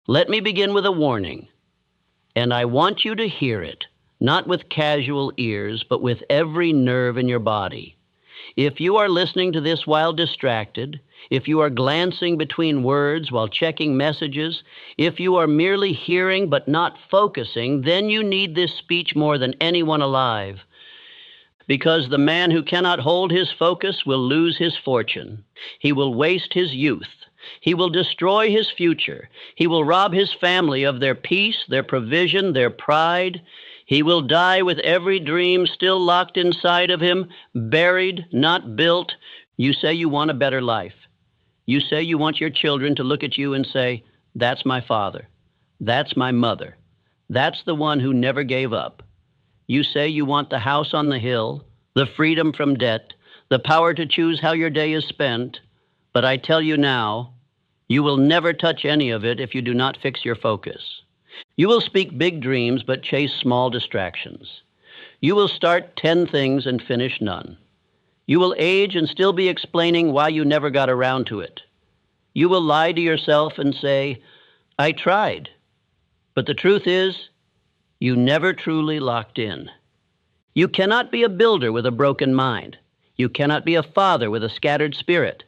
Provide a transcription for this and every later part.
Let me begin with a warning, and I want you to hear it, not with casual ears, but with every nerve in your body. If you are listening to this while distracted, if you are glancing between words while checking messages, if you are merely hearing but not focusing, then you need this speech more than anyone alive. Because the man who cannot hold his focus will lose his fortune. He will waste his youth. He will destroy his future. He will rob his family of their peace, their provision, their pride. He will die with every dream still locked inside of him, buried, not built. You say you want a better life. You say you want your children to look at you and say, "That's my father. That's my mother. That's the one who never gave up." You say you want the house on the hill, the freedom from debt, the power to choose how your day is spent. But I tell you now, you will never touch any of it if you do not fix your focus. You will speak big dreams but chase small distractions. You will start 10 things and finish none. You will age and still be explaining why you never got around to it. You will lie to yourself and say, "I tried." But the truth is, you never truly locked in. You cannot be a builder with a broken mind. You cannot be a father with a scattered spirit.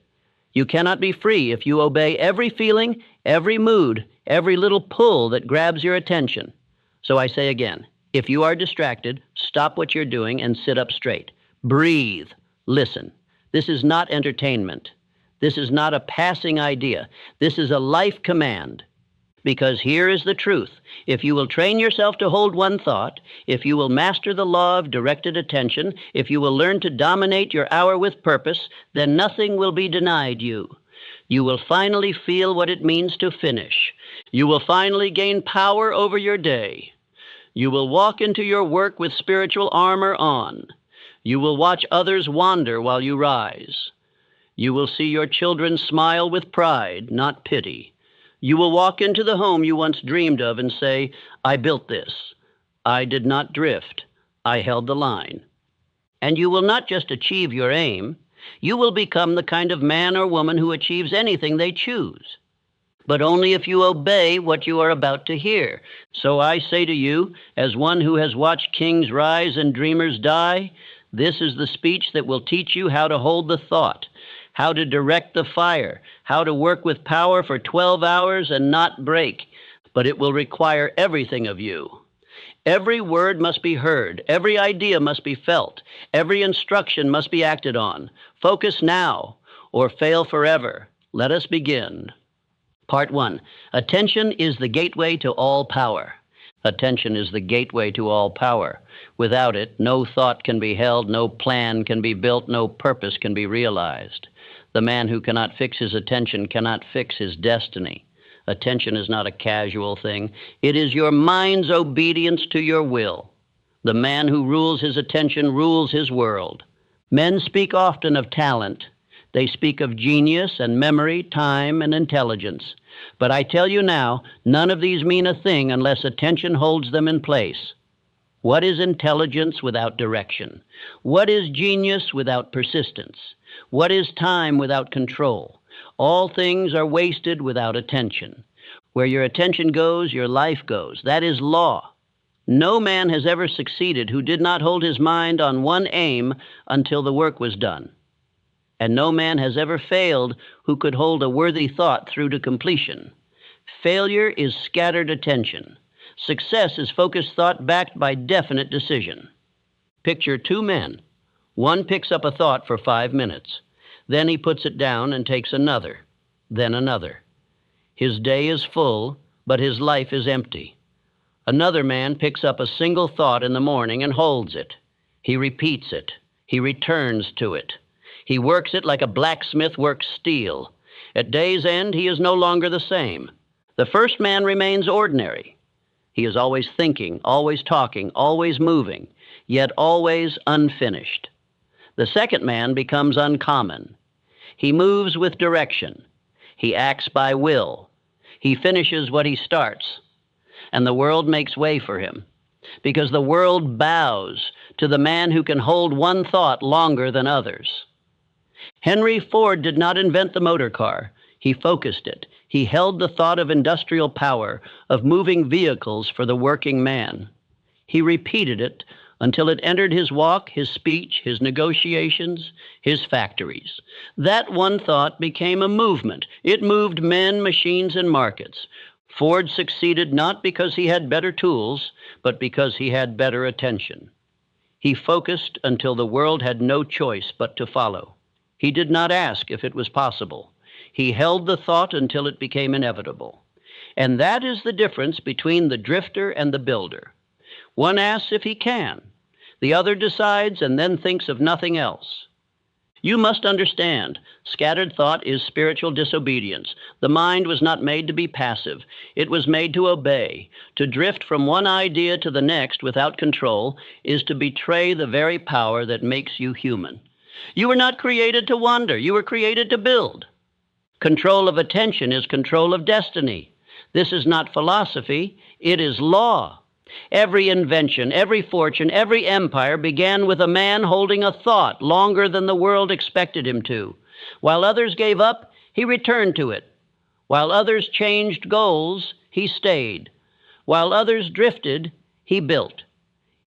You cannot be free if you obey every feeling, every mood, every little pull that grabs your attention. So I say again, if you are distracted, stop what you're doing and sit up straight. Breathe. Listen. This is not entertainment. This is not a passing idea. This is a life command. Because here is the truth. If you will train yourself to hold one thought, if you will master the law of directed attention, if you will learn to dominate your hour with purpose, then nothing will be denied you. You will finally feel what it means to finish. You will finally gain power over your day. You will walk into your work with spiritual armor on. You will watch others wander while you rise. You will see your children smile with pride, not pity. You will walk into the home you once dreamed of and say, "I built this. I did not drift. I held the line." And you will not just achieve your aim, you will become the kind of man or woman who achieves anything they choose. But only if you obey what you are about to hear. So I say to you, as one who has watched kings rise and dreamers die, this is the speech that will teach you how to hold the thought, how to direct the fire, how to work with power for 12 hours and not break. But it will require everything of you. Every word must be heard. Every idea must be felt. Every instruction must be acted on. Focus now or fail forever. Let us begin. Part 1. Attention is the gateway to all power. Attention is the gateway to all power. Without it, no thought can be held, no plan can be built, no purpose can be realized. The man who cannot fix his attention cannot fix his destiny. Attention is not a casual thing. It is your mind's obedience to your will. The man who rules his attention rules his world. Men speak often of talent. They speak of genius and memory, time and intelligence. But I tell you now, none of these mean a thing unless attention holds them in place. What is intelligence without direction? What is genius without persistence? What is time without control? All things are wasted without attention. Where your attention goes, your life goes. That is law. No man has ever succeeded who did not hold his mind on one aim until the work was done. And no man has ever failed who could hold a worthy thought through to completion. Failure is scattered attention. Success is focused thought backed by definite decision. Picture 2 men. One picks up a thought for 5 minutes. Then he puts it down and takes another, then another. His day is full, but his life is empty. Another man picks up a single thought in the morning and holds it. He repeats it. He returns to it. He works it like a blacksmith works steel. At day's end, he is no longer the same. The first man remains ordinary. He is always thinking, always talking, always moving, yet always unfinished. The second man becomes uncommon. He moves with direction. He acts by will. He finishes what he starts. And the world makes way for him, because the world bows to the man who can hold one thought longer than others. Henry Ford did not invent the motor car. He focused it. He held the thought of industrial power, of moving vehicles for the working man. He repeated it until it entered his walk, his speech, his negotiations, his factories. That one thought became a movement. It moved men, machines, and markets. Ford succeeded not because he had better tools, but because he had better attention. He focused until the world had no choice but to follow. He did not ask if it was possible. He held the thought until it became inevitable. And that is the difference between the drifter and the builder. One asks if he can. The other decides and then thinks of nothing else. You must understand, scattered thought is spiritual disobedience. The mind was not made to be passive. It was made to obey. To drift from one idea to the next without control is to betray the very power that makes you human. You were not created to wander. You were created to build. Control of attention is control of destiny. This is not philosophy. It is law. Every invention, every fortune, every empire began with a man holding a thought longer than the world expected him to. While others gave up, he returned to it. While others changed goals, he stayed. While others drifted, he built.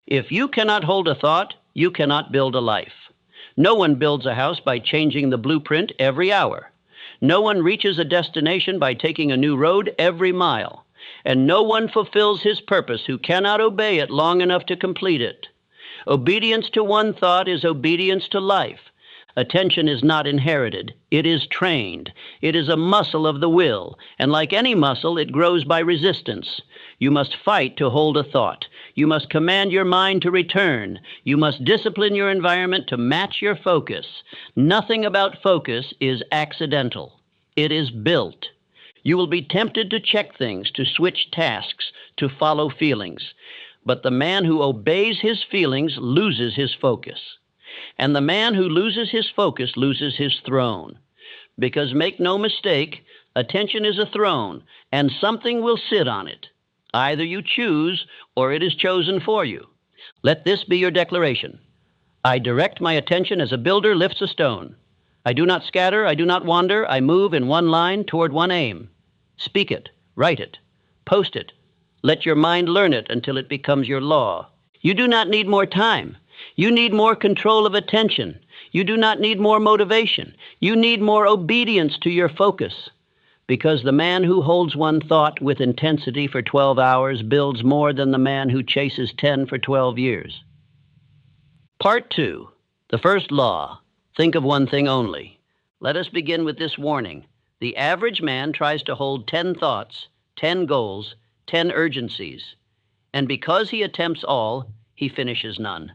If you cannot hold a thought, you cannot build a life. No one builds a house by changing the blueprint every hour. No one reaches a destination by taking a new road every mile. And no one fulfills his purpose who cannot obey it long enough to complete it. Obedience to one thought is obedience to life. Attention is not inherited. It is trained. It is a muscle of the will, and like any muscle, it grows by resistance. You must fight to hold a thought. You must command your mind to return. You must discipline your environment to match your focus. Nothing about focus is accidental. It is built. You will be tempted to check things, to switch tasks, to follow feelings. But the man who obeys his feelings loses his focus. And the man who loses his focus loses his throne. Because make no mistake, attention is a throne, and something will sit on it. Either you choose, or it is chosen for you. Let this be your declaration. I direct my attention as a builder lifts a stone. I do not scatter, I do not wander, I move in one line toward one aim. Speak it, write it, post it. Let your mind learn it until it becomes your law. You do not need more time. You need more control of attention. You do not need more motivation. You need more obedience to your focus. Because the man who holds one thought with intensity for 12 hours builds more than the man who chases 10 for 12 years. Part 2, the first law. Think of one thing only. Let us begin with this warning. The average man tries to hold 10 thoughts, 10 goals, 10 urgencies. And because he attempts all, he finishes none.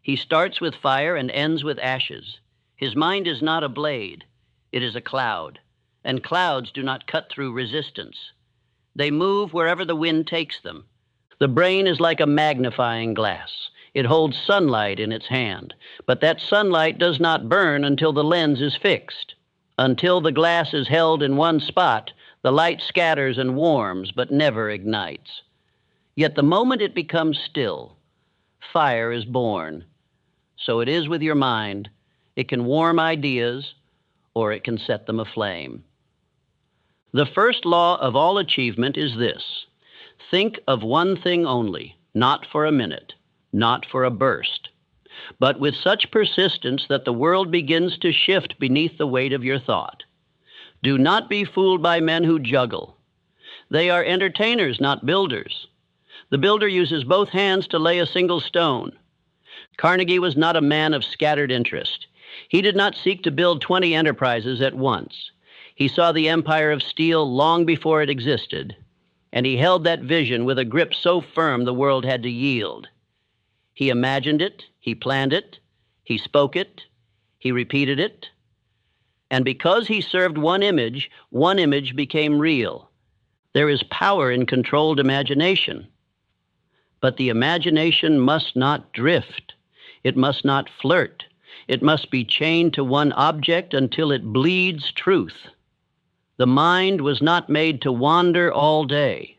He starts with fire and ends with ashes. His mind is not a blade. It is a cloud. And clouds do not cut through resistance. They move wherever the wind takes them. The brain is like a magnifying glass. It holds sunlight in its hand, but that sunlight does not burn until the lens is fixed. Until the glass is held in one spot, the light scatters and warms, but never ignites. Yet the moment it becomes still, fire is born. So it is with your mind. It can warm ideas, or it can set them aflame. The first law of all achievement is this: think of one thing only, not for a minute, not for a burst, but with such persistence that the world begins to shift beneath the weight of your thought. Do not be fooled by men who juggle. They are entertainers, not builders. The builder uses both hands to lay a single stone. Carnegie was not a man of scattered interest. He did not seek to build 20 enterprises at once. He saw the empire of steel long before it existed, and he held that vision with a grip so firm the world had to yield. He imagined it, he planned it, he spoke it, he repeated it, and because he served one image became real. There is power in controlled imagination, but the imagination must not drift. It must not flirt. It must be chained to one object until it bleeds truth. The mind was not made to wander all day.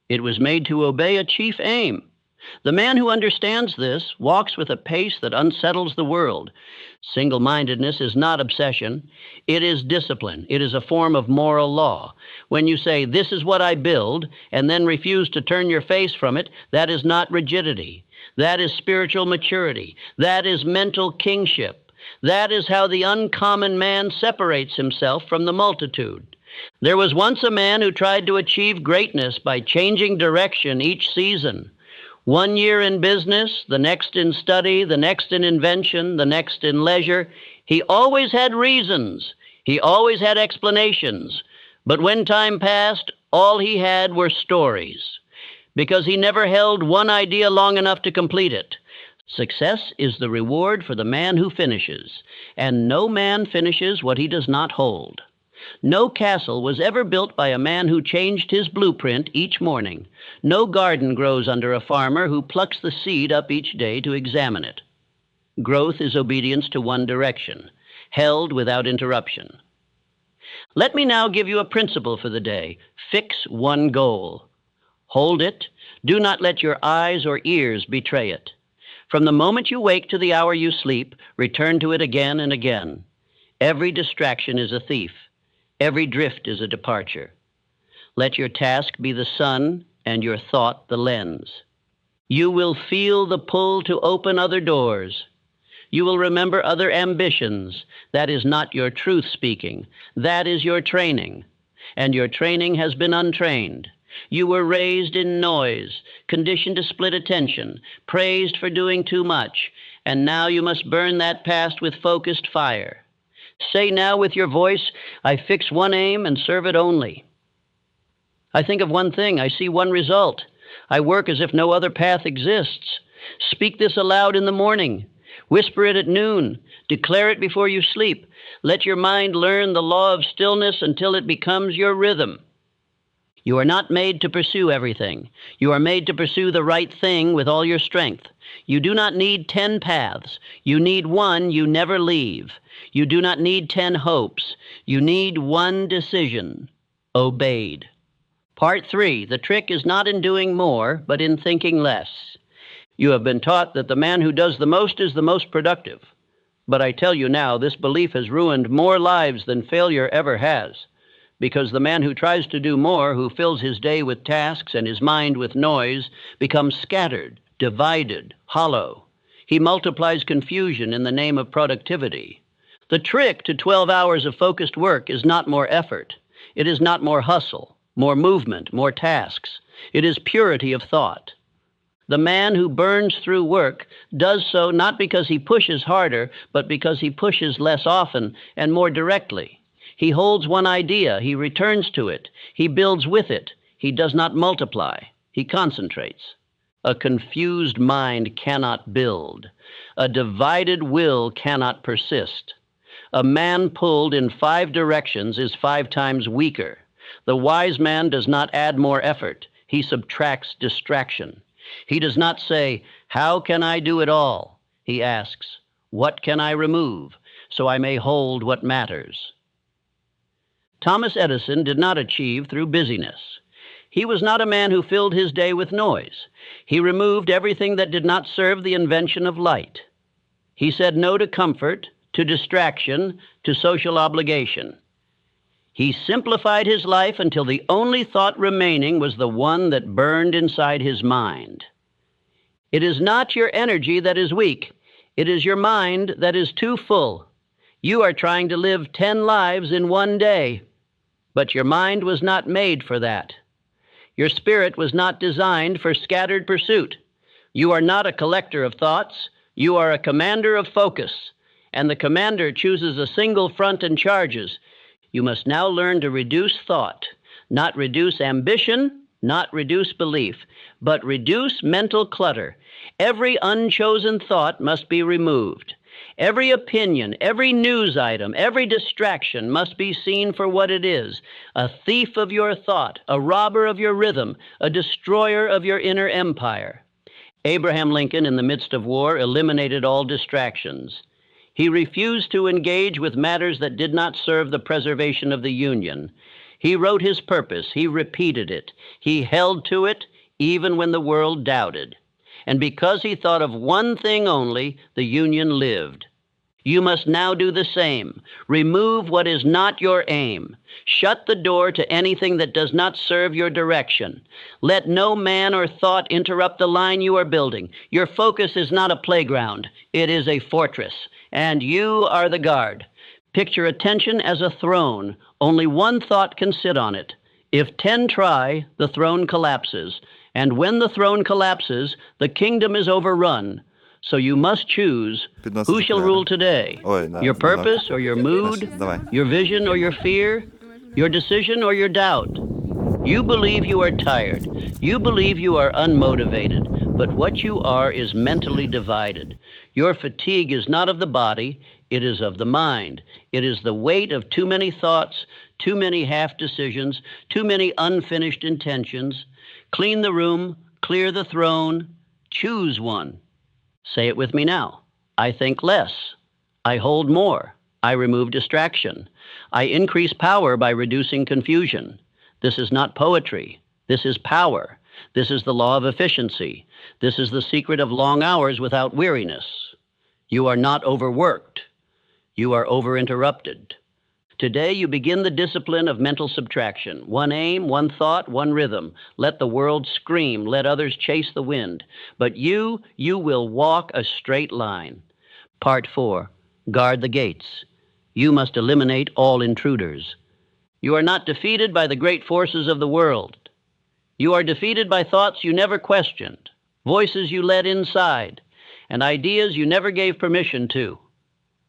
It was made to obey a chief aim. The man who understands this walks with a pace that unsettles the world. Single-mindedness is not obsession. It is discipline. It is a form of moral law. When you say, "This is what I build," and then refuse to turn your face from it, that is not rigidity. That is spiritual maturity. That is mental kingship. That is how the uncommon man separates himself from the multitude. There was once a man who tried to achieve greatness by changing direction each season. 1 year in business, the next in study, the next in invention, the next in leisure. He always had reasons. He always had explanations. But when time passed, all he had were stories, because he never held one idea long enough to complete it. Success is the reward for the man who finishes, and no man finishes what he does not hold. No castle was ever built by a man who changed his blueprint each morning. No garden grows under a farmer who plucks the seed up each day to examine it. Growth is obedience to one direction, held without interruption. Let me now give you a principle for the day. Fix one goal. Hold it. Do not let your eyes or ears betray it. From the moment you wake to the hour you sleep, return to it again and again. Every distraction is a thief. Every drift is a departure. Let your task be the sun and your thought the lens. You will feel the pull to open other doors. You will remember other ambitions. That is not your truth speaking. That is your training. And your training has been untrained. You were raised in noise, conditioned to split attention, praised for doing too much, and now you must burn that past with focused fire. Say now with your voice, "I fix one aim and serve it only. I think of one thing, I see one result. I work as if no other path exists." Speak this aloud in the morning. Whisper it at noon. Declare it before you sleep. Let your mind learn the law of stillness until it becomes your rhythm. You are not made to pursue everything. You are made to pursue the right thing with all your strength. You do not need 10 paths. You need one you never leave. You do not need 10 hopes. You need one decision, obeyed. Part 3, the trick is not in doing more, but in thinking less. You have been taught that the man who does the most is the most productive. But I tell you now, this belief has ruined more lives than failure ever has. Because the man who tries to do more, who fills his day with tasks and his mind with noise, becomes scattered, divided, hollow. He multiplies confusion in the name of productivity. The trick to 12 hours of focused work is not more effort. It is not more hustle, more movement, more tasks. It is purity of thought. The man who burns through work does so not because he pushes harder, but because he pushes less often and more directly. He holds one idea, he returns to it, he builds with it, he does not multiply, he concentrates. A confused mind cannot build. A divided will cannot persist. A man pulled in 5 directions is 5 times weaker. The wise man does not add more effort, he subtracts distraction. He does not say, "How can I do it all?" He asks, "What can I remove, so I may hold what matters?" Thomas Edison did not achieve through busyness. He was not a man who filled his day with noise. He removed everything that did not serve the invention of light. He said no to comfort, to distraction, to social obligation. He simplified his life until the only thought remaining was the one that burned inside his mind. It is not your energy that is weak. It is your mind that is too full. You are trying to live 10 lives in one day. But your mind was not made for that. Your spirit was not designed for scattered pursuit. You are not a collector of thoughts. You are a commander of focus. And the commander chooses a single front and charges. You must now learn to reduce thought, not reduce ambition, not reduce belief, but reduce mental clutter. Every unchosen thought must be removed. Every opinion, every news item, every distraction must be seen for what it is, a thief of your thought, a robber of your rhythm, a destroyer of your inner empire. Abraham Lincoln, in the midst of war, eliminated all distractions. He refused to engage with matters that did not serve the preservation of the Union. He wrote his purpose, he repeated it, he held to it even when the world doubted. And because he thought of one thing only, the union lived. You must now do the same. Remove what is not your aim. Shut the door to anything that does not serve your direction. Let no man or thought interrupt the line you are building. Your focus is not a playground. It is a fortress, and you are the guard. Picture attention as a throne. Only one thought can sit on it. If 10 try, the throne collapses. And when the throne collapses, the kingdom is overrun. So you must choose who shall rule today, your purpose or your mood, your vision or your fear, your decision or your doubt. You believe you are tired. You believe you are unmotivated. But what you are is mentally divided. Your fatigue is not of the body, it is of the mind. It is the weight of too many thoughts, too many half decisions, too many unfinished intentions. Clean the room, clear the throne, choose one. Say it with me now. I think less. I hold more. I remove distraction. I increase power by reducing confusion. This is not poetry. This is power. This is the law of efficiency. This is the secret of long hours without weariness. You are not overworked. You are over-interrupted. Today you begin the discipline of mental subtraction. One aim, one thought, one rhythm. Let the world scream, let others chase the wind. But you will walk a straight line. Part 4, guard the gates. You must eliminate all intruders. You are not defeated by the great forces of the world. You are defeated by thoughts you never questioned, voices you let inside, and ideas you never gave permission to,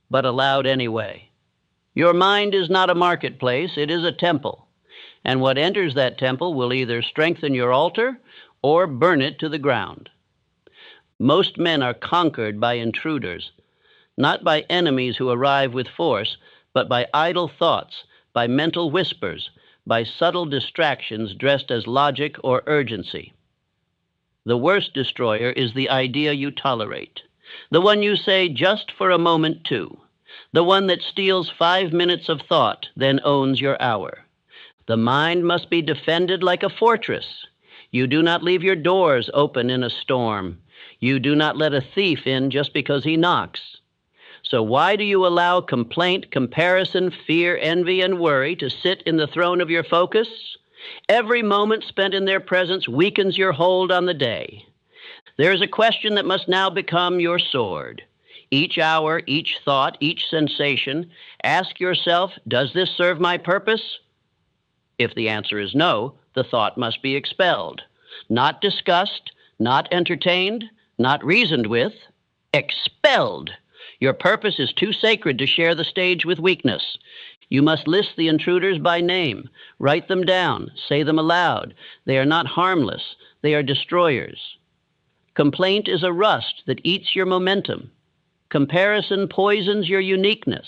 but allowed anyway. Your mind is not a marketplace, it is a temple. And what enters that temple will either strengthen your altar or burn it to the ground. Most men are conquered by intruders, not by enemies who arrive with force, but by idle thoughts, by mental whispers, by subtle distractions dressed as logic or urgency. The worst destroyer is the idea you tolerate, the one you say just for a moment to. The one that steals 5 minutes of thought, then owns your hour. The mind must be defended like a fortress. You do not leave your doors open in a storm. You do not let a thief in just because he knocks. So why do you allow complaint, comparison, fear, envy, and worry to sit in the throne of your focus? Every moment spent in their presence weakens your hold on the day. There is a question that must now become your sword. Each hour, each thought, each sensation, ask yourself, does this serve my purpose? If the answer is no, the thought must be expelled. Not discussed, not entertained, not reasoned with, expelled. Your purpose is too sacred to share the stage with weakness. You must list the intruders by name, write them down, say them aloud. They are not harmless, they are destroyers. Complaint is a rust that eats your momentum. Comparison poisons your uniqueness.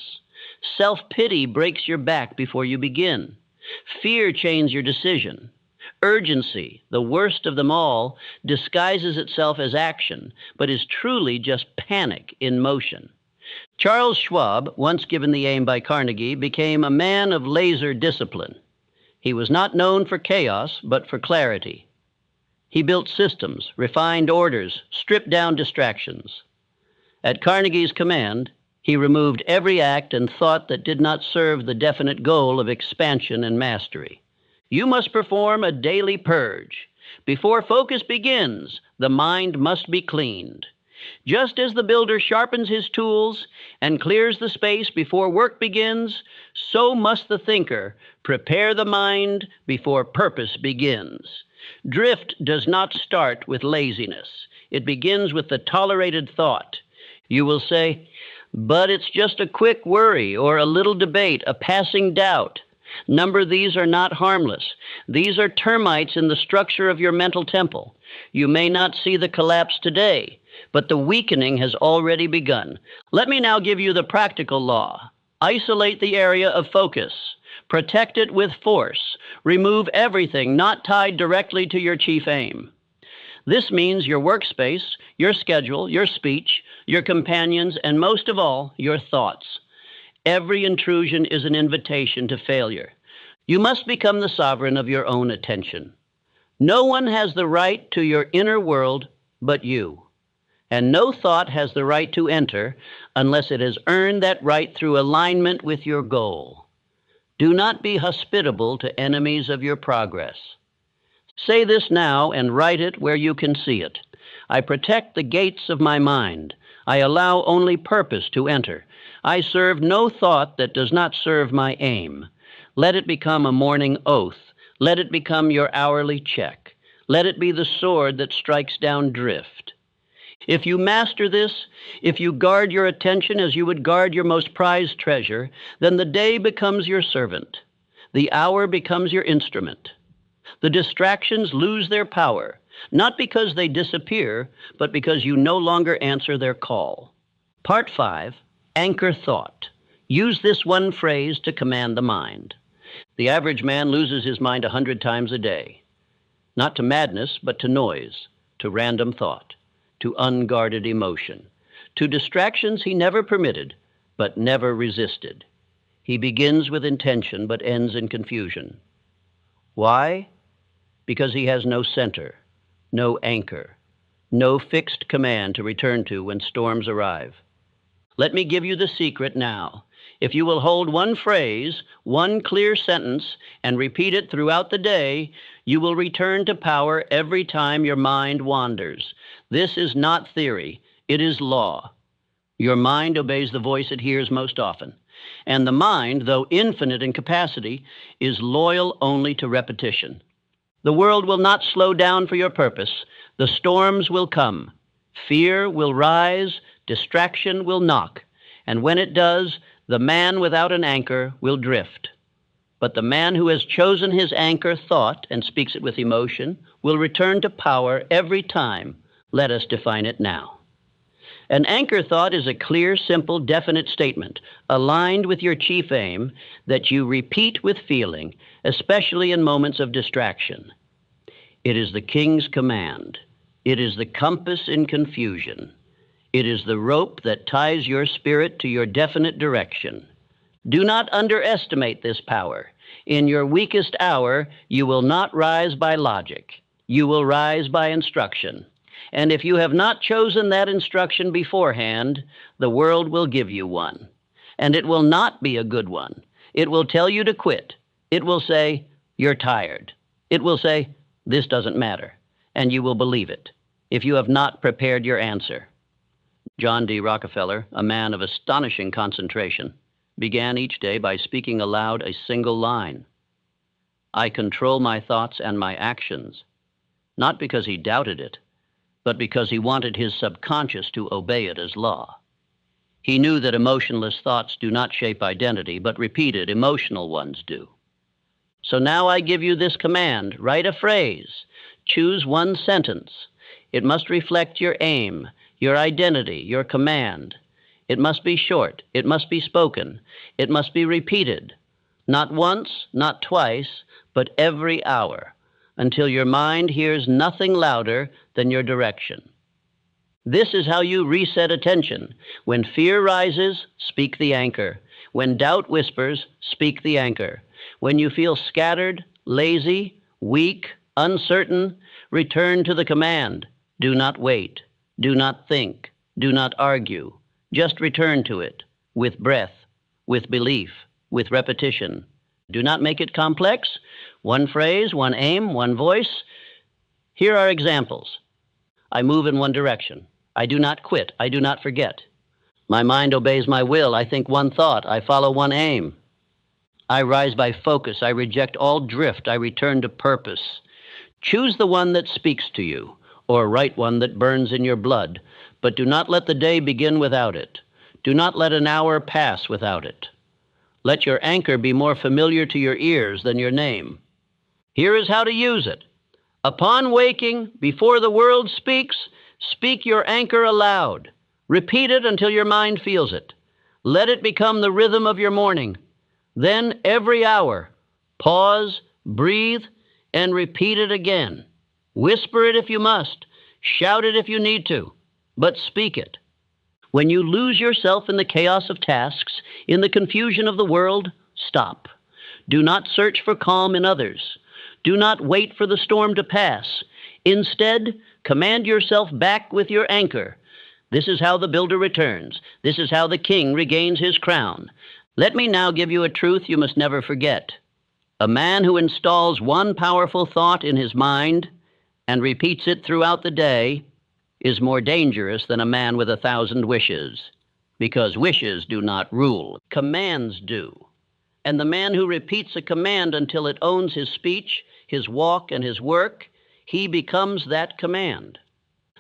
Self-pity breaks your back before you begin. Fear chains your decision. Urgency, the worst of them all, disguises itself as action, but is truly just panic in motion. Charles Schwab, once given the aim by Carnegie, became a man of laser discipline. He was not known for chaos, but for clarity. He built systems, refined orders, stripped down distractions. At Carnegie's command, he removed every act and thought that did not serve the definite goal of expansion and mastery. You must perform a daily purge. Before focus begins, the mind must be cleaned. Just as the builder sharpens his tools and clears the space before work begins, so must the thinker prepare the mind before purpose begins. Drift does not start with laziness. It begins with the tolerated thought. You will say, but it's just a quick worry or a little debate, a passing doubt. These are not harmless. These are termites in the structure of your mental temple. You may not see the collapse today, but the weakening has already begun. Let me now give you the practical law. Isolate the area of focus. Protect it with force. Remove everything not tied directly to your chief aim. This means your workspace, your schedule, your speech, your companions, and most of all, your thoughts. Every intrusion is an invitation to failure. You must become the sovereign of your own attention. No one has the right to your inner world but you. And no thought has the right to enter unless it has earned that right through alignment with your goal. Do not be hospitable to enemies of your progress. Say this now and write it where you can see it. I protect the gates of my mind. I allow only purpose to enter. I serve no thought that does not serve my aim. Let it become a morning oath. Let it become your hourly check. Let it be the sword that strikes down drift. If you master this, if you guard your attention as you would guard your most prized treasure, then the day becomes your servant. The hour becomes your instrument. The distractions lose their power, not because they disappear, but because you no longer answer their call. Part 5, Anchor Thought. Use this one phrase to command the mind. The average man loses his mind 100 times a day, not to madness, but to noise, to random thought, to unguarded emotion, to distractions he never permitted, but never resisted. He begins with intention, but ends in confusion. Why? Because he has no center, no anchor, no fixed command to return to when storms arrive. Let me give you the secret now. If you will hold one phrase, one clear sentence, and repeat it throughout the day, you will return to power every time your mind wanders. This is not theory, it is law. Your mind obeys the voice it hears most often. And the mind, though infinite in capacity, is loyal only to repetition. The world will not slow down for your purpose. The storms will come. Fear will rise. Distraction will knock. And when it does, the man without an anchor will drift. But the man who has chosen his anchor thought and speaks it with emotion will return to power every time. Let us define it now. An anchor thought is a clear, simple, definite statement, aligned with your chief aim, that you repeat with feeling, especially in moments of distraction. It is the king's command. It is the compass in confusion. It is the rope that ties your spirit to your definite direction. Do not underestimate this power. In your weakest hour, you will not rise by logic. You will rise by instruction. And if you have not chosen that instruction beforehand, the world will give you one. And it will not be a good one. It will tell you to quit. It will say, you're tired. It will say, this doesn't matter. And you will believe it if you have not prepared your answer. John D. Rockefeller, a man of astonishing concentration, began each day by speaking aloud a single line. I control my thoughts and my actions, not because he doubted it, but because he wanted his subconscious to obey it as law. He knew that emotionless thoughts do not shape identity, but repeated, emotional ones do. So now I give you this command. Write a phrase. Choose one sentence. It must reflect your aim, your identity, your command. It must be short. It must be spoken. It must be repeated. Not once, not twice, but every hour, until your mind hears nothing louder than your direction. This is how you reset attention. When fear rises, speak the anchor. When doubt whispers, speak the anchor. When you feel scattered, lazy, weak, uncertain, return to the command. Do not wait. Do not think. Do not argue. Just return to it with breath, with belief, with repetition. Do not make it complex. One phrase, one aim, one voice. Here are examples. I move in one direction. I do not quit. I do not forget. My mind obeys my will. I think one thought. I follow one aim. I rise by focus. I reject all drift. I return to purpose. Choose the one that speaks to you, or write one that burns in your blood, but do not let the day begin without it. Do not let an hour pass without it. Let your anchor be more familiar to your ears than your name. Here is how to use it. Upon waking, before the world speaks, speak your anchor aloud. Repeat it until your mind feels it. Let it become the rhythm of your morning. Then every hour, pause, breathe, and repeat it again. Whisper it if you must. Shout it if you need to. But speak it. When you lose yourself in the chaos of tasks, in the confusion of the world, stop. Do not search for calm in others. Do not wait for the storm to pass. Instead, command yourself back with your anchor. This is how the builder returns. This is how the king regains his crown. Let me now give you a truth you must never forget. A man who installs one powerful thought in his mind and repeats it throughout the day is more dangerous than a man with 1,000 wishes, because wishes do not rule. Commands do. And the man who repeats a command until it owns his speech, his walk, and his work, he becomes that command.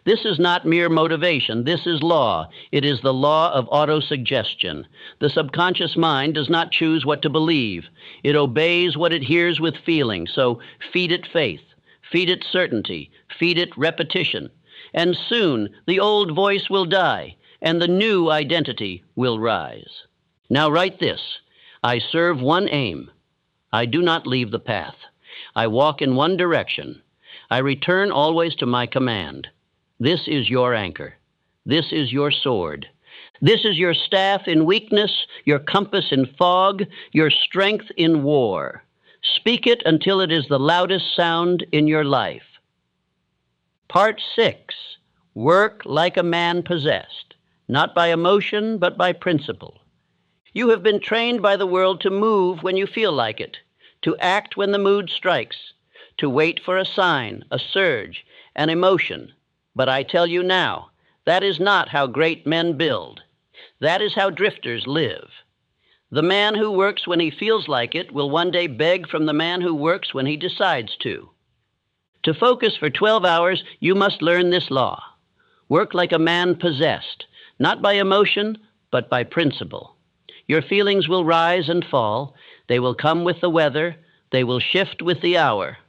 This is not mere motivation. This is law. It is the law of autosuggestion. The subconscious mind does not choose what to believe. It obeys what it hears with feeling. So feed it faith, feed it certainty, feed it repetition. And soon the old voice will die, and the new identity will rise. Now write this. I serve one aim. I do not leave the path. I walk in one direction. I return always to my command. This is your anchor. This is your sword. This is your staff in weakness, your compass in fog, your strength in war. Speak it until it is the loudest sound in your life. Part 6. Work like a man possessed, not by emotion, but by principle. You have been trained by the world to move when you feel like it, to act when the mood strikes, to wait for a sign, a surge, an emotion. But I tell you now, that is not how great men build. That is how drifters live. The man who works when he feels like it will one day beg from the man who works when he decides to. To focus for 12 hours, you must learn this law. Work like a man possessed, not by emotion, but by principle. Your feelings will rise and fall. They will come with the weather. They will shift with the hour.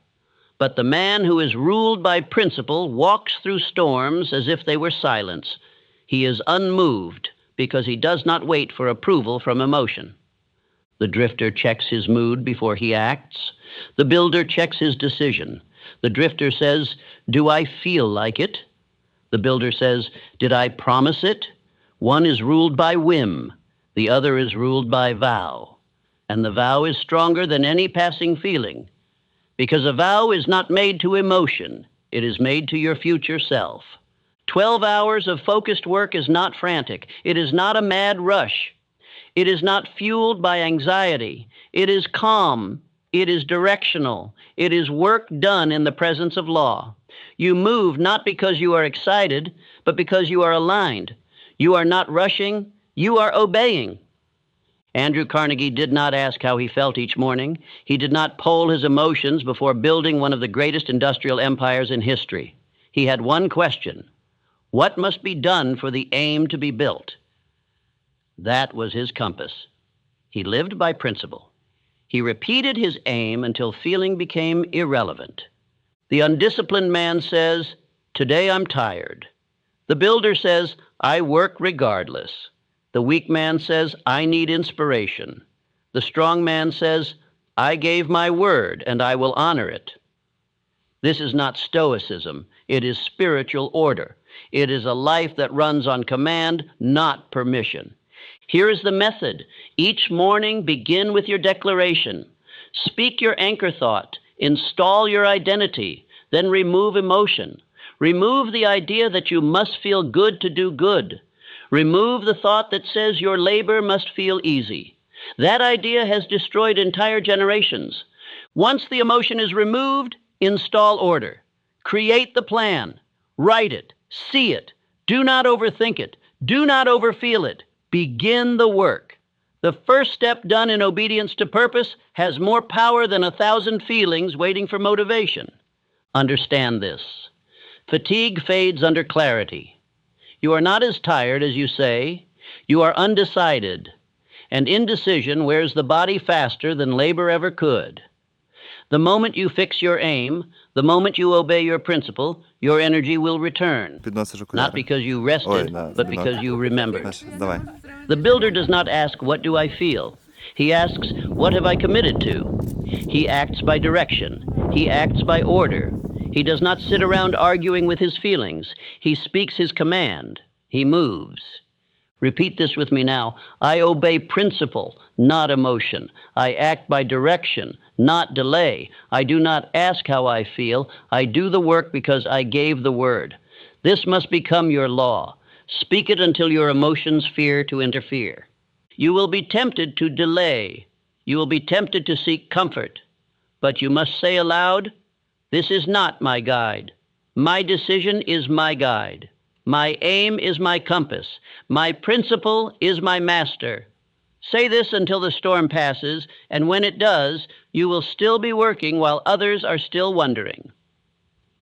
But the man who is ruled by principle walks through storms as if they were silence. He is unmoved because he does not wait for approval from emotion. The drifter checks his mood before he acts. The builder checks his decision. The drifter says, "Do I feel like it?" The builder says, "Did I promise it?" One is ruled by whim. The other is ruled by vow. And the vow is stronger than any passing feeling. Because a vow is not made to emotion, it is made to your future self. 12 hours of focused work is not frantic. It is not a mad rush. It is not fueled by anxiety. It is calm. It is directional. It is work done in the presence of law. You move not because you are excited, but because you are aligned. You are not rushing. You are obeying. Andrew Carnegie did not ask how he felt each morning. He did not poll his emotions before building one of the greatest industrial empires in history. He had one question: what must be done for the aim to be built? That was his compass. He lived by principle. He repeated his aim until feeling became irrelevant. The undisciplined man says, "Today I'm tired." The builder says, "I work regardless." The weak man says, "I need inspiration." The strong man says, "I gave my word and I will honor it." This is not stoicism. It is spiritual order. It is a life that runs on command, not permission. Here is the method. Each morning, begin with your declaration. Speak your anchor thought. Install your identity. Then remove emotion. Remove the idea that you must feel good to do good. Remove the thought that says your labor must feel easy. That idea has destroyed entire generations. Once the emotion is removed, install order. Create the plan. Write it. See it. Do not overthink it. Do not overfeel it. Begin the work. The first step done in obedience to purpose has more power than 1,000 feelings waiting for motivation. Understand this. Fatigue fades under clarity. You are not as tired as you say. You are undecided. And indecision wears the body faster than labor ever could. The moment you fix your aim, the moment you obey your principle, your energy will return. Not because you rested, but because you remembered. The builder does not ask, "What do I feel?" He asks, "What have I committed to?" He acts by direction. He acts by order. He does not sit around arguing with his feelings. He speaks his command. He moves. Repeat this with me now. I obey principle, not emotion. I act by direction, not delay. I do not ask how I feel. I do the work because I gave the word. This must become your law. Speak it until your emotions fear to interfere. You will be tempted to delay. You will be tempted to seek comfort. But you must say aloud, this is not my guide. My decision is my guide. My aim is my compass. My principle is my master. Say this until the storm passes, and when it does, you will still be working while others are still wondering.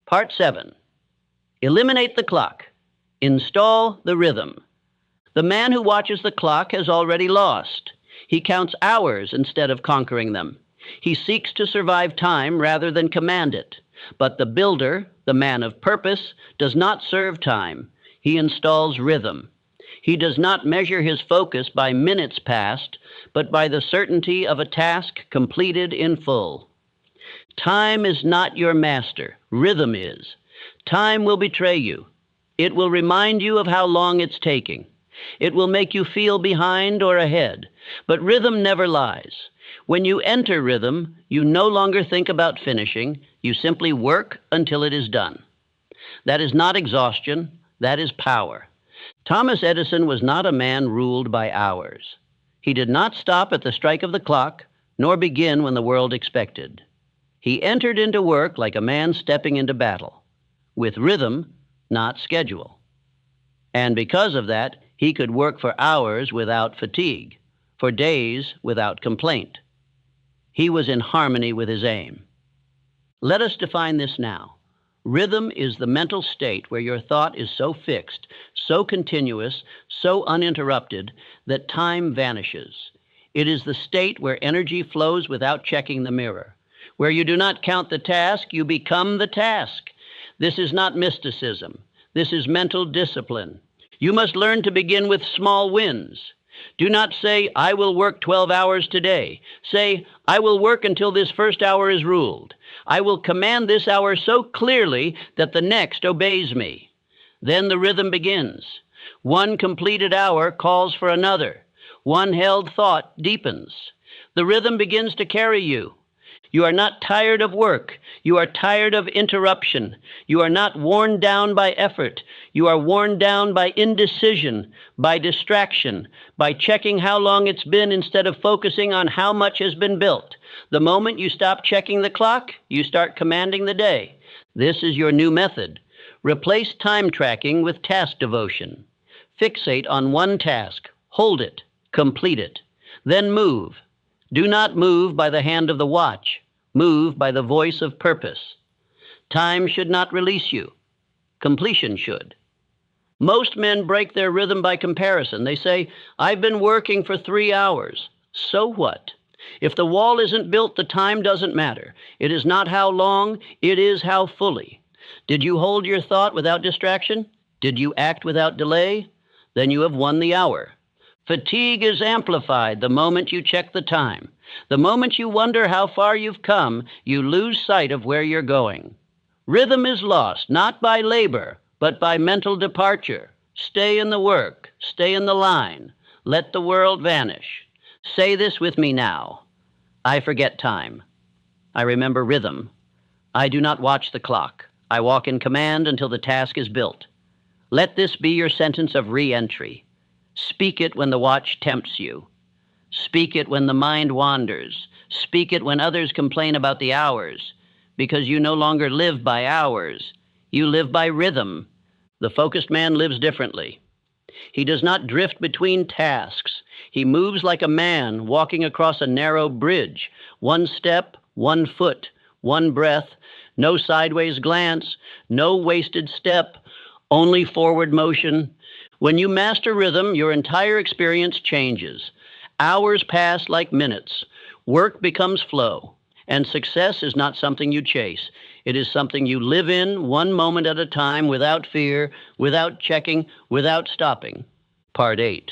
Part 7. Eliminate the clock. Install the rhythm. The man who watches the clock has already lost. He counts hours instead of conquering them. He seeks to survive time rather than command it. But the builder, the man of purpose, does not serve time. He installs rhythm. He does not measure his focus by minutes passed, but by the certainty of a task completed in full. Time is not your master. Rhythm is. Time will betray you. It will remind you of how long it's taking. It will make you feel behind or ahead. But rhythm never lies. When you enter rhythm, you no longer think about finishing. You simply work until it is done. That is not exhaustion. That is power. Thomas Edison was not a man ruled by hours. He did not stop at the strike of the clock, nor begin when the world expected. He entered into work like a man stepping into battle, with rhythm, not schedule. And because of that, he could work for hours without fatigue, for days without complaint. He was in harmony with his aim. Let us define this now. Rhythm is the mental state where your thought is so fixed, so continuous, so uninterrupted that time vanishes. It is the state where energy flows without checking the mirror. Where you do not count the task, you become the task. This is not mysticism. This is mental discipline. You must learn to begin with small wins. Do not say, I will work 12 hours today. Say, I will work until this first hour is ruled. I will command this hour so clearly that the next obeys me. Then the rhythm begins. One completed hour calls for another. One held thought deepens. The rhythm begins to carry you. You are not tired of work. You are tired of interruption. You are not worn down by effort. You are worn down by indecision, by distraction, by checking how long it's been instead of focusing on how much has been built. The moment you stop checking the clock, you start commanding the day. This is your new method. Replace time tracking with task devotion. Fixate on one task. Hold it. Complete it. Then move. Do not move by the hand of the watch. Move by the voice of purpose. Time should not release you. Completion should. Most men break their rhythm by comparison. They say, I've been working for 3 hours. So what? If the wall isn't built, the time doesn't matter. It is not how long, it is how fully. Did you hold your thought without distraction? Did you act without delay? Then you have won the hour. Fatigue is amplified the moment you check the time. The moment you wonder how far you've come, you lose sight of where you're going. Rhythm is lost, not by labor, but by mental departure. Stay in the work. Stay in the line. Let the world vanish. Say this with me now. I forget time. I remember rhythm. I do not watch the clock. I walk in command until the task is built. Let this be your sentence of re-entry. Speak it when the watch tempts you. Speak it when the mind wanders. Speak it when others complain about the hours, because you no longer live by hours. You live by rhythm. The focused man lives differently. He does not drift between tasks. He moves like a man walking across a narrow bridge. One step, one foot, one breath, no sideways glance, no wasted step, only forward motion. When you master rhythm, your entire experience changes. Hours pass like minutes. Work becomes flow. And success is not something you chase. It is something you live in one moment at a time without fear, without checking, without stopping. Part 8.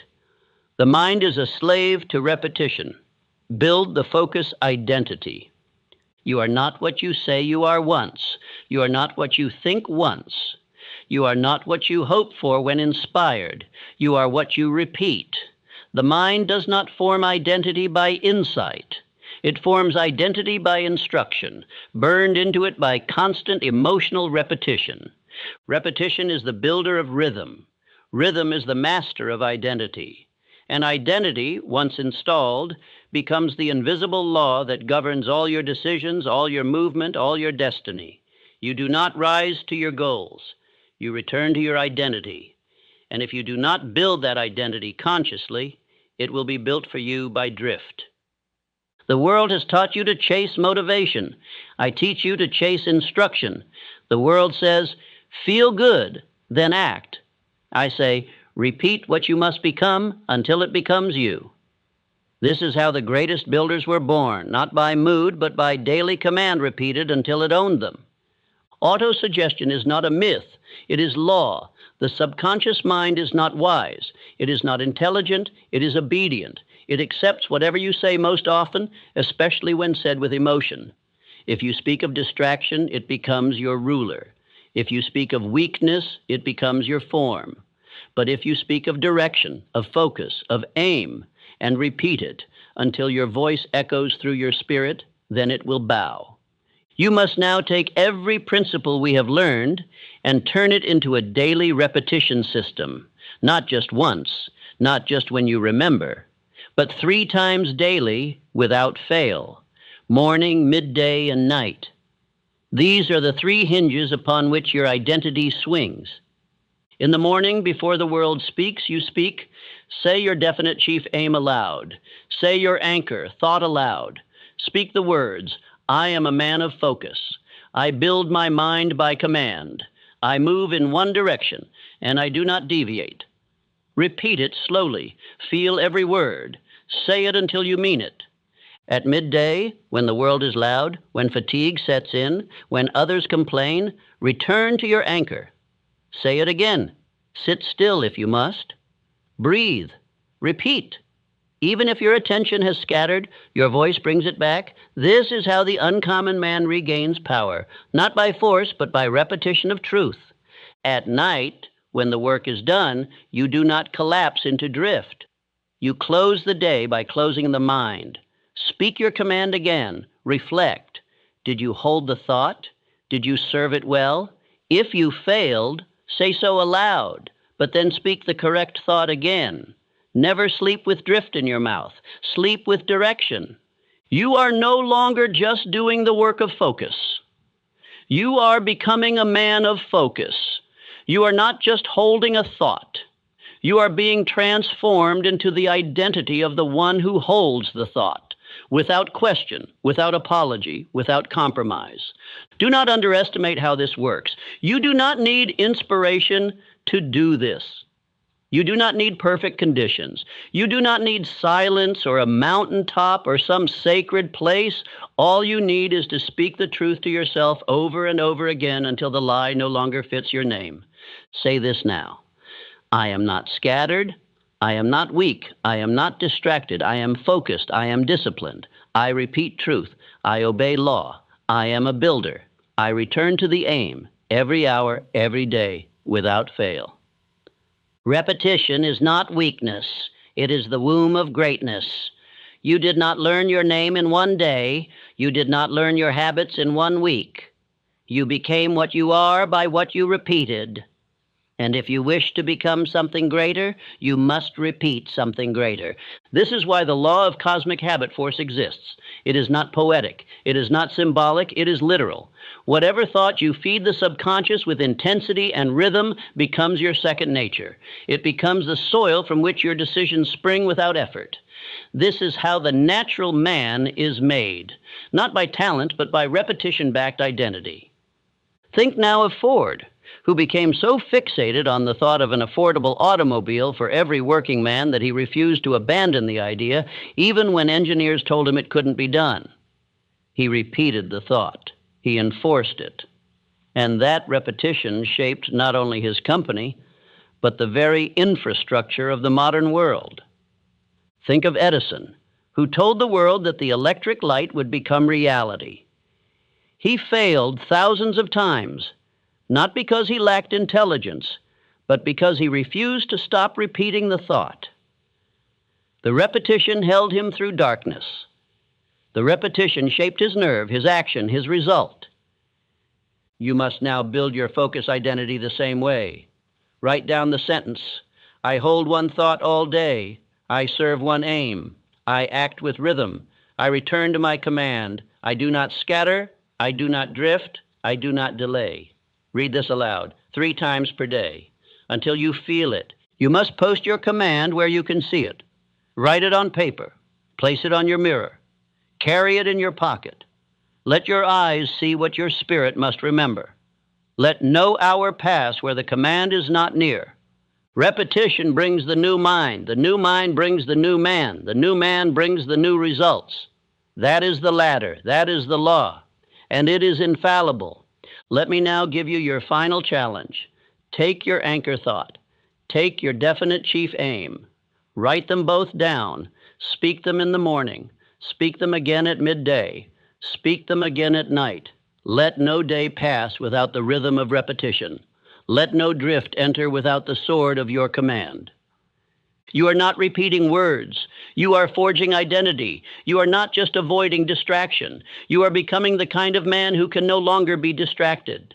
The mind is a slave to repetition. Build the focus identity. You are not what you say you are once. You are not what you think once. You are not what you hope for when inspired. You are what you repeat. The mind does not form identity by insight. It forms identity by instruction, burned into it by constant emotional repetition. Repetition is the builder of rhythm. Rhythm is the master of identity. And identity, once installed, becomes the invisible law that governs all your decisions, all your movement, all your destiny. You do not rise to your goals. You return to your identity. And if you do not build that identity consciously, it will be built for you by drift. The world has taught you to chase motivation. I teach you to chase instruction. The world says, feel good, then act. I say, repeat what you must become until it becomes you. This is how the greatest builders were born, not by mood, but by daily command repeated until it owned them. Autosuggestion is not a myth. It is law. The subconscious mind is not wise. It is not intelligent. It is obedient. It accepts whatever you say most often, especially when said with emotion. If you speak of distraction, it becomes your ruler. If you speak of weakness, it becomes your form. But if you speak of direction, of focus, of aim, and repeat it until your voice echoes through your spirit, then it will bow. You must now take every principle we have learned and turn it into a daily repetition system, not just once, not just when you remember, but 3 times daily without fail, morning, midday, and night. These are the 3 hinges upon which your identity swings. In the morning, before the world speaks, you speak. Say your definite chief aim aloud. Say your anchor, thought aloud. Speak the words, I am a man of focus. I build my mind by command. I move in one direction, and I do not deviate. Repeat it slowly. Feel every word. Say it until you mean it. At midday, when the world is loud, when fatigue sets in, when others complain, return to your anchor. Say it again. Sit still if you must. Breathe. Repeat. Even if your attention has scattered, your voice brings it back. This is how the uncommon man regains power, not by force, but by repetition of truth. At night, when the work is done, you do not collapse into drift. You close the day by closing the mind. Speak your command again. Reflect. Did you hold the thought? Did you serve it well? If you failed, say so aloud, but then speak the correct thought again. Never sleep with drift in your mouth. Sleep with direction. You are no longer just doing the work of focus. You are becoming a man of focus. You are not just holding a thought. You are being transformed into the identity of the one who holds the thought, without question, without apology, without compromise. Do not underestimate how this works. You do not need inspiration to do this. You do not need perfect conditions. You do not need silence or a mountaintop or some sacred place. All you need is to speak the truth to yourself over and over again until the lie no longer fits your name. Say this now. I am not scattered. I am not weak. I am not distracted. I am focused. I am disciplined. I repeat truth. I obey law. I am a builder. I return to the aim every hour, every day, without fail. Repetition is not weakness. It is the womb of greatness. You did not learn your name in one day. You did not learn your habits in 1 week. You became what you are by what you repeated. And if you wish to become something greater, you must repeat something greater. This is why the law of cosmic habit force exists. It is not poetic. It is not symbolic. It is literal. Whatever thought you feed the subconscious with intensity and rhythm becomes your second nature. It becomes the soil from which your decisions spring without effort. This is how the natural man is made, not by talent, but by repetition-backed identity. Think now of Ford, who became so fixated on the thought of an affordable automobile for every working man that he refused to abandon the idea, even when engineers told him it couldn't be done. He repeated the thought. He enforced it. And that repetition shaped not only his company, but the very infrastructure of the modern world. Think of Edison, who told the world that the electric light would become reality. He failed thousands of times, not because he lacked intelligence, but because he refused to stop repeating the thought. The repetition held him through darkness. The repetition shaped his nerve, his action, his result. You must now build your focus identity the same way. Write down the sentence, I hold one thought all day. I serve one aim. I act with rhythm. I return to my command. I do not scatter. I do not drift. I do not delay. Read this aloud 3 times per day until you feel it. You must post your command where you can see it. Write it on paper. Place it on your mirror. Carry it in your pocket. Let your eyes see what your spirit must remember. Let no hour pass where the command is not near. Repetition brings the new mind. The new mind brings the new man. The new man brings the new results. That is the ladder. That is the law. And it is infallible. Let me now give you your final challenge. Take your anchor thought. Take your definite chief aim. Write them both down. Speak them in the morning. Speak them again at midday. Speak them again at night. Let no day pass without the rhythm of repetition. Let no drift enter without the sword of your command. You are not repeating words. You are forging identity. You are not just avoiding distraction. You are becoming the kind of man who can no longer be distracted.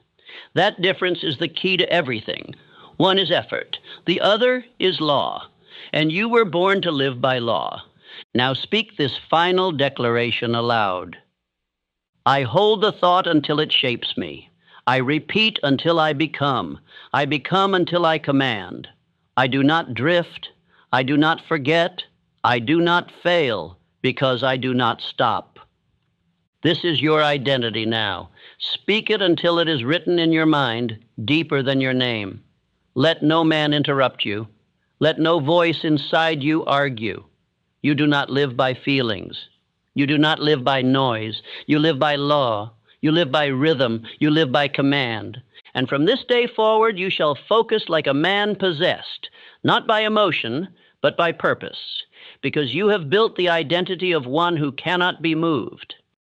That difference is the key to everything. One is effort. The other is law. And you were born to live by law. Now speak this final declaration aloud. I hold the thought until it shapes me. I repeat until I become. I become until I command. I do not drift. I do not forget. I do not fail because I do not stop. This is your identity now. Speak it until it is written in your mind, deeper than your name. Let no man interrupt you. Let no voice inside you argue. You do not live by feelings. You do not live by noise. You live by law. You live by rhythm. You live by command. And from this day forward, you shall focus like a man possessed, not by emotion, but by purpose, because you have built the identity of one who cannot be moved.